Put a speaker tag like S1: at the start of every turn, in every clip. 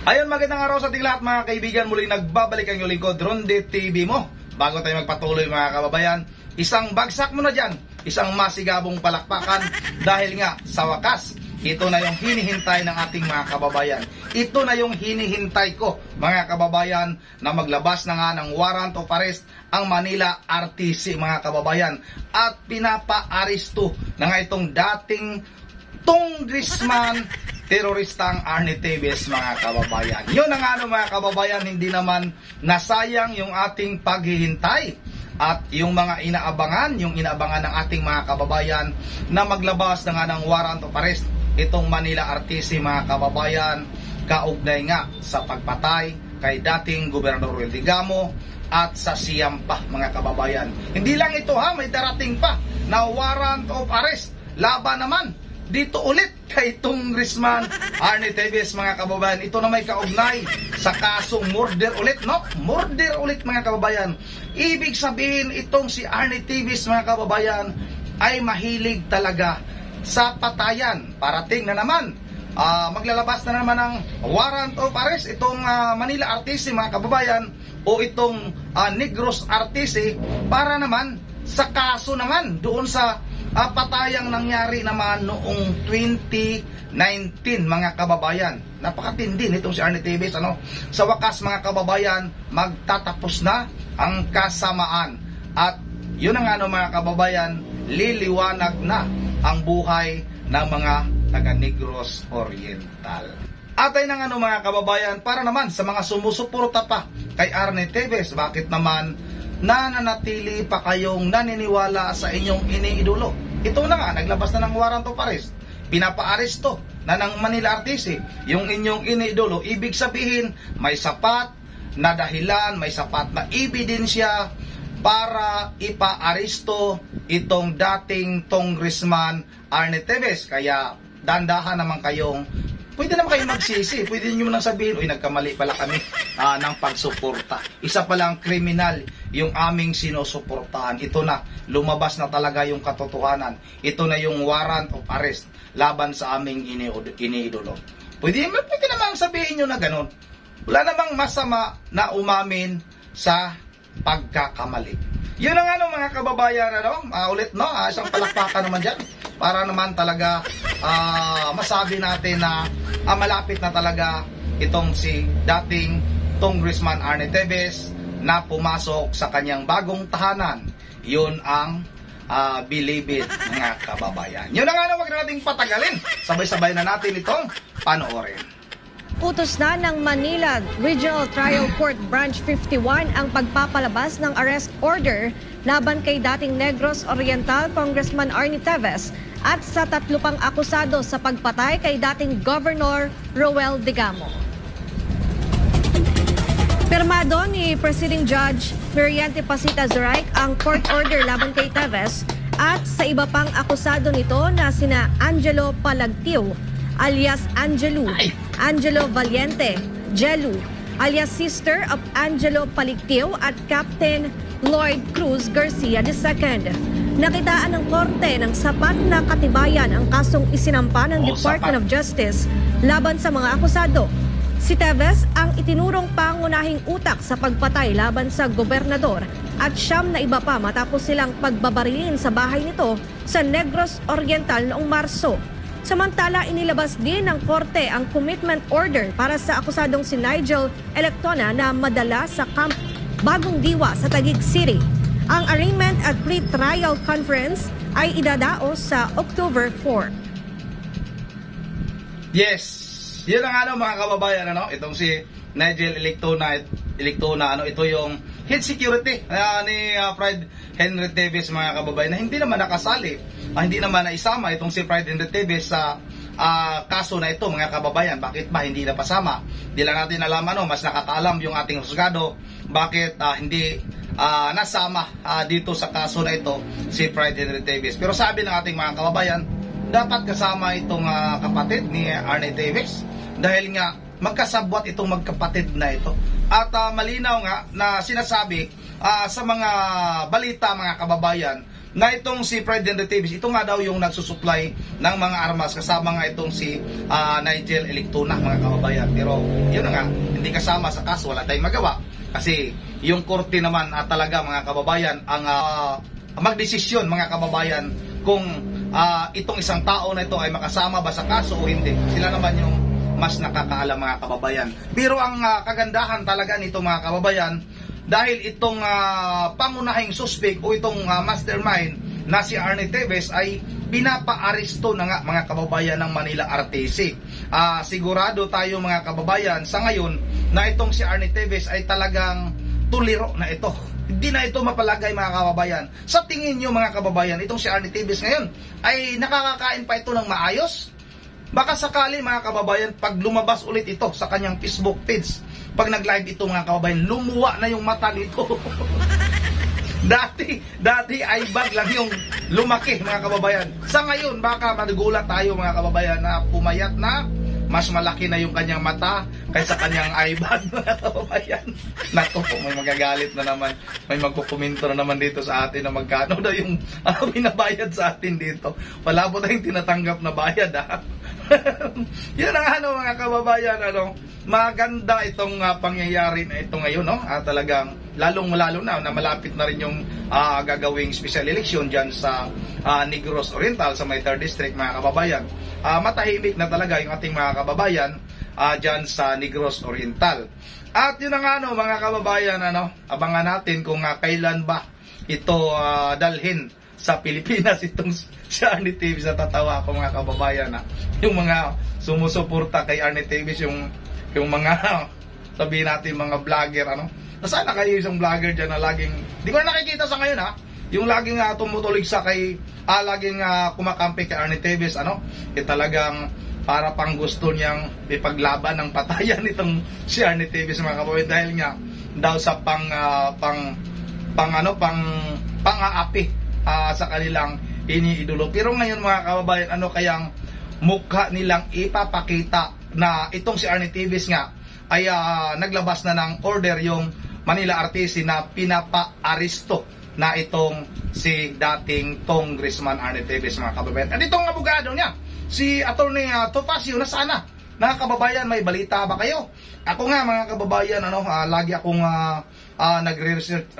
S1: Ayun, magandang araw sa ating lahat mga kaibigan. Muling nagbabalik ang iyong lingkod, Ronde TV mo. Bago tayo magpatuloy mga kababayan, isang bagsak mo na dyan, isang masigabong palakpakan dahil nga sa wakas, ito na yung hinihintay ng ating mga kababayan. Ito na yung hinihintay ko mga kababayan, na maglabas na nga ng warrant of arrest ang Manila RTC mga kababayan. At pinapa-aristo na nga itong dating congressman teroristang Arnie Teves mga kababayan. Yun ang ano mga kababayan, hindi naman nasayang yung ating paghihintay at yung mga inaabangan ng ating mga kababayan na maglabas na nga ng warrant of arrest itong Manila RTC mga kababayan, kaugnay nga sa pagpatay kay dating Gobernador Roel Digamo at sa siyam pa mga kababayan. Hindi lang ito ha, may darating pa na warrant of arrest laban naman dito ulit kay Congressman Arnie Teves mga kababayan. Ito na may kaugnay sa kasong murder ulit, no? Murder ulit mga kababayan. Ibig sabihin itong si Arnie Teves mga kababayan ay mahilig talaga sa patayan. Parating na naman, maglalabas na naman ng warrant of arrest itong Manila RTC mga kababayan o itong Negros RTC para naman sa kaso naman doon sa patayang nangyari naman noong 2019 mga kababayan. Napakatindi nitong si Arnie Teves, ano? Sa wakas mga kababayan, magtatapos na ang kasamaan. At yun ang ano mga kababayan, liliwanag na ang buhay ng mga taga Negros Oriental. At ay ng ano mga kababayan, para naman sa mga sumusuporta pa kay Arnie Teves, bakit naman nananatili pa kayong naniniwala sa inyong iniidolo? Ito na nga, naglabas na ng warrant of arrest, pinapa-aresto na ng Manila RTC yung inyong iniidolo. Ibig sabihin, may sapat na dahilan, may sapat na ebidensya para ipa-aresto itong dating Congressman Arnie Teves. Kaya dandahan naman kayong, pwede naman kayong magsisi, pwede nyo nang sabihin, uy, nagkamali pala kami ng pagsuporta. Isa palang kriminal yung aming sinusuportahan. Ito na, lumabas na talaga yung katotohanan. Ito na yung warrant of arrest laban sa aming iniidolo. Pwede naman sabihin nyo na ganun. Wala namang masama na umamin sa pagkakamali. Yun ang ano mga kababayan, ano? Ulit no, isang palakpakan naman dyan para naman talaga masabi natin na malapit na talaga itong si dating Congressman Arnie Teves na pumasok sa kanyang bagong tahanan. Yun ang believe it mga kababayan. Yun ang ano, wag na nating patagalin. Sabay-sabay na natin itong panoorin.
S2: Utos na ng Manila Regional Trial Court Branch 51 ang pagpapalabas ng arrest order laban kay dating Negros Oriental Congressman Arnie Teves at sa 3 pang akusado sa pagpatay kay dating Governor Roel Digamo. Pirmado ni Presiding Judge Miriante Pasita Zuraik ang court order laban kay Teves at sa iba pang akusado nito na sina Angelo Palagtiw alias Angelo, Angelo Valiente, Jelu alias sister of Angelo Paligtiw at Captain Lloyd Cruz Garcia II. Nakitaan ng korte ng sapat na katibayan ang kasong isinampa ng Department of Justice laban sa mga akusado. Si Teves ang itinurong pangunahing utak sa pagpatay laban sa gobernador at siyam na iba pa matapos silang pagbabarilin sa bahay nito sa Negros Oriental noong Marso. Samantala, inilabas din ng korte ang commitment order para sa akusadong si Nigel Electona na madala sa Camp Bagong Diwa sa Taguig City. Ang arraignment at pre-trial conference ay idadaos sa October 4.
S1: Yes! Yun ang ano mga kababayan, ano? Itong si Nigel Electona, ano? Ito yung head security ni Fred Henry Teves mga kababayan na hindi naman nakasali, hindi naman naisama itong si Fred Henry Teves sa kaso na ito mga kababayan. Bakit ba hindi napasama? Di lang natin alam, ano? Mas nakakaalam yung ating husgado bakit hindi nasama dito sa kaso na ito si Fred Henry Teves. Pero sabi ng ating mga kababayan, dapat kasama itong kapatid ni Arnie Teves dahil nga magkasabwat itong magkapatid na ito. At malinaw nga na sinasabi sa mga balita mga kababayan na itong si Fred Davis, ito nga daw yung nagsusupply ng mga armas kasama nga itong si Nigel Electona, mga kababayan. Pero yun na nga, hindi kasama sa kaso, wala tayong magawa. Kasi yung korte naman talaga, mga kababayan, ang magdesisyon, mga kababayan, kung itong isang tao na ito ay makasama ba sa kaso o hindi. Sila naman yung mas nakakaalam, mga kababayan. Pero ang kagandahan talaga nito, mga kababayan, dahil itong pangunahing suspect o itong mastermind na si Arnie Teves ay pinapa-aresto na nga, mga kababayan, ng Manila RTC. Sigurado tayo, mga kababayan, sa ngayon na itong si Arnie Teves ay talagang tuliro na ito. Hindi na ito mapalagay, mga kababayan. Sa tingin nyo, mga kababayan, itong si Arnie Teves ngayon ay nakakakain pa ito ng maayos? Baka sakali, mga kababayan, pag lumabas ulit ito sa kanyang Facebook page, pag nag-live ito, mga kababayan, lumuwa na yung mata nito. dati ay bag lang yung lumaki, mga kababayan. Sa ngayon, baka magugulat tayo, mga kababayan, na pumayat na, mas malaki na yung kanyang mata kaysa kanyang eyebag, mga kababayan. Naku po, may magagalit na naman. May magkukomento na naman dito sa atin na magkano daw yung binabayad sa atin dito. Wala po tayong tinatanggap na bayad, ha. Yun ang mga kababayan, maganda itong pangyayari na ito ngayon, no? Talagang lalong-lalo na malapit na rin yung gagawing special election dyan sa Negros Oriental sa may 3rd District, mga kababayan. Matahimik na talaga yung ating mga kababayan dyan sa Negros Oriental. At yun ang mga kababayan, abangan natin kung kailan ba ito dalhin sa Pilipinas itong si Arnie Teves. Tatawa ako, mga kababayan, yung mga sumusuporta kay Arnie Teves, yung mga sabihin natin mga vlogger, nasana kayo isang vlogger dyan na laging, di ko na nakikita sa ngayon, yung laging tumutulig sa kay laging kumakampi kay Arnie Teves, talagang para pang gusto niyang ipaglaban ng patayan itong si Arnie Teves, mga kababayan, dahil nga daw sa pang-aapi sa kanilang iniidolo. Pero ngayon, mga kababayan, kayang mukha nilang ipapakita na itong si Arnie Teves nga ay naglabas na ng order yung Manila RTC na pinapa-aresto na itong si dating Congressman Arnie Teves, mga kababayan. At itong abogado niya, si Attorney Topacio, na sana, mga kababayan, may balita ba kayo? Ako nga, mga kababayan, lagi akong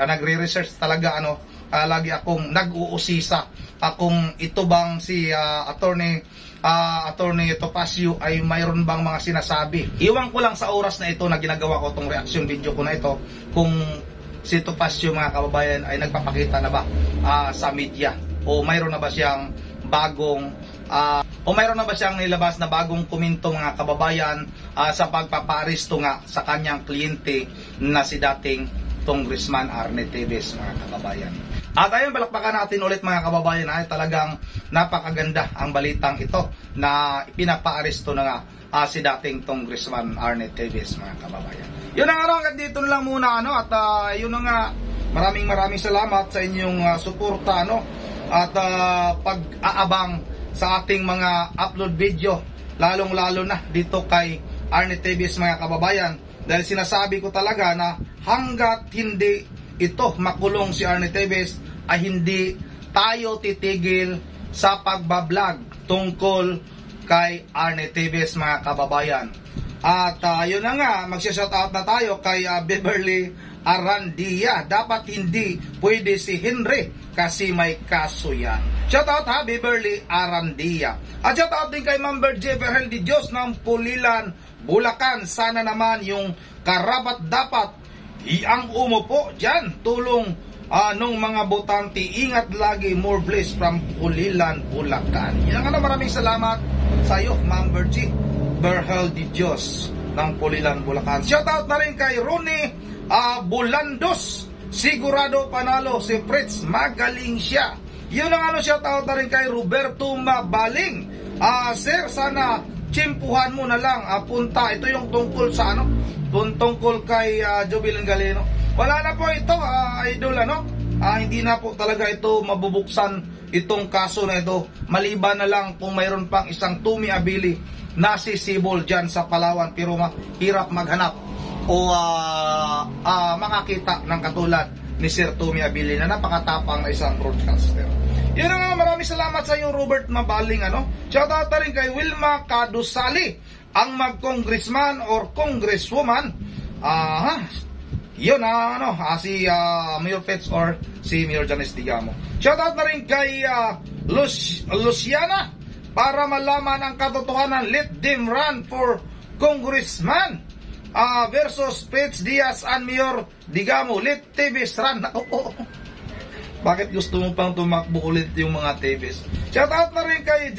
S1: nagre-research talaga, lagi akong nag-uusisa kung ito bang si Attorney Topacio ay mayroon bang mga sinasabi. Iwan ko lang sa oras na ito na ginagawa ko itong reaction video ko na ito, kung si Topacio, mga kababayan, ay nagpapakita na ba sa media, o mayroon na ba siyang bagong nilabas na bagong komento, mga kababayan, sa pagpapaaresto nga sa kanyang kliyente na si dating Congressman Arnie Teves, mga kababayan. At ayun, balakpakan natin ulit, mga kababayan, ay talagang napakaganda ang balitang ito na pinapaaresto na nga si dating Congressman Arnie Teves, mga kababayan. Yun ang hanggang dito na lang muna, at yun na nga, maraming salamat sa inyong suporta, at pag-aabang sa ating mga upload video, lalong-lalo na dito kay Arnie Teves, mga kababayan, dahil sinasabi ko talaga na hanggat hindi ito makulong si Arnie Teves, ay hindi tayo titigil sa pagbablog tungkol kay Arnie Teves, mga kababayan. At yun na nga, magsha-shoutout na tayo kay Beverly Arandia. Dapat hindi pwede si Henry kasi may kaso yan. Shoutout Beverly Arandia. At shoutout din kay Member Jefferel de Dios ng Pulilan, Bulacan. Sana naman yung karapat dapat ang umupo dyan, tulong nung mga botante. Ingat lagi, more bliss from Pulilan, Bulacan. Yan nga, maraming salamat sa iyo, Member G Berhel de Dios ng Pulilan, Bulacan. Shoutout na rin kay Ronnie Bulandos. Sigurado panalo si Fritz, magaling siya. Yun ang shoutout na rin kay Roberto Mabaling. Sir, sana tsimpuhan mo na lang punta. Ito yung tungkol sa tungkol kay Jovelyn Galeno. Wala na po ito, idol, hindi na po talaga ito mabubuksan itong kaso na ito, maliban na lang kung mayroon pang isang Tumi Abili na sisibol dyan sa Palawan, pero mahirap maghanap o makakita ng katulad ni Sir Tumi Abili na napakatapang na isang broadcaster. Yun nga, maraming salamat sa iyo, Robert Mabaling. Shoutout na rin kay Wilma Kadusali, ang mag-congressman or congresswoman. Yun si Mayor Fitz or si Mayor Janice Digamo. Shoutout na rin kay Luciana, para malaman ang katotohanan, let them run for congressman versus Fitz Diaz and Mayor Digamo, let TVs run. Bakit gusto mo pang tumakbo ulit yung mga TVs? Shoutout na rin kay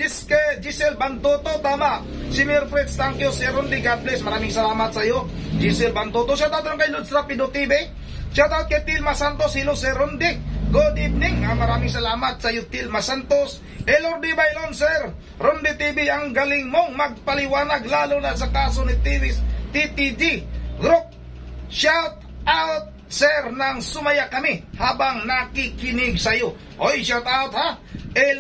S1: Giselle Bantoto. Tama, si Mayor Fritz, thank you. Sir Rondi, God bless, maraming salamat sa iyo, Giselle Bantoto. Shoutout rin kay Lods Rapido TV. Shoutout kay Tilma Santos. Hello, Sir Rondi, good evening. Maraming salamat sa iyo, Tilma Santos. Hello, Di Bailon, Sir Rondi TV, ang galing mong magpaliwanag, lalo na sa kaso ni TTG Group. Shout out, Sir, nang sumaya kami habang nakikinig sa iyo. Oy, shout out ha,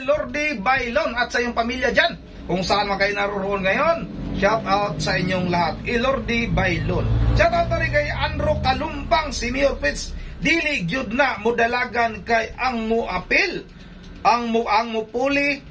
S1: Lordy Bailon at sa iyong pamilya dyan, kung saan man kayo naroon ngayon. Shout out sa inyong lahat, Lordy Bailon. Shout out na rin kay Andrew Kalumpang, si Mayor Fitz, dili gyud na mudalagan kay ang muapil, ang mupuli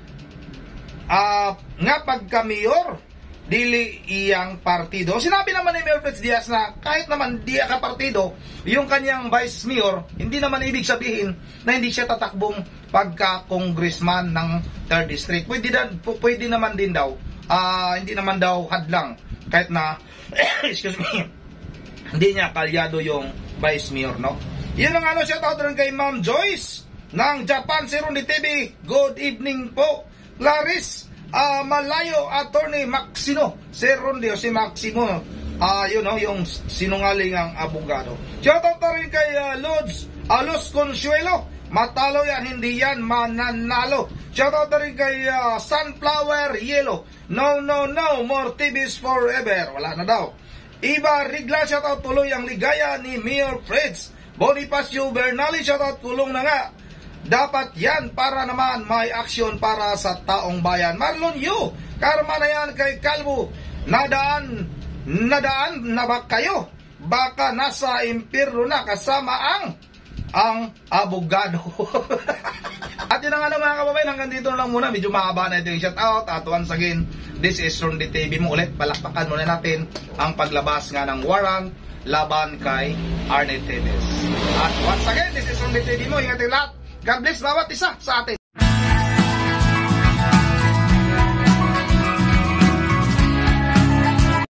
S1: nga pagka-mayor, dili iyang partido. Sinabi naman ni Mayor Fitz Diaz na kahit naman di ka partido, yung kanyang vice mayor, hindi naman ibig sabihin na hindi siya tatakbong pagka-congressman ng 3rd District. Pwede naman din daw, hindi naman daw hadlang kahit na excuse me, hindi niya kalyado yung vice mayor, no? Yun ang shoutout rin kay Ma'am Joyce ng Japan, Sir Rondi TV. Good evening po, Clarice Malayo, Attorney Maxino, Sir Rondi o si Maximo, yung sinungaling ang abogado. Shoutout na rin kay Luz Consuelo, matalo yan, hindi yan mananalo. Shoutout na rin kay Sunflower Yellow, no, more TVs forever, wala na daw. Iba Rigla, shoutout, tuloy ang ligaya ni Mayor Fritz. Bonifacio Bernali, shoutout, tulong na nga. Dapat yan para naman may aksyon para sa taong bayan. Marlon Yu, karma na yan kay Calvo. Nadaan na ba kayo? Baka nasa impyerno na kasama ang abogado. At yun ang mga kababayan, hanggang dito lang muna. Medyo mahaba na ito yung shoutout. At once again, this is Rondi TV mo ulit. Palakpakan muna natin ang paglabas nga ng warrant laban kay Arnel Teves. At once again, this is Rondi TV mo. Ingat yung lahat. God bless bawat isa sa atin.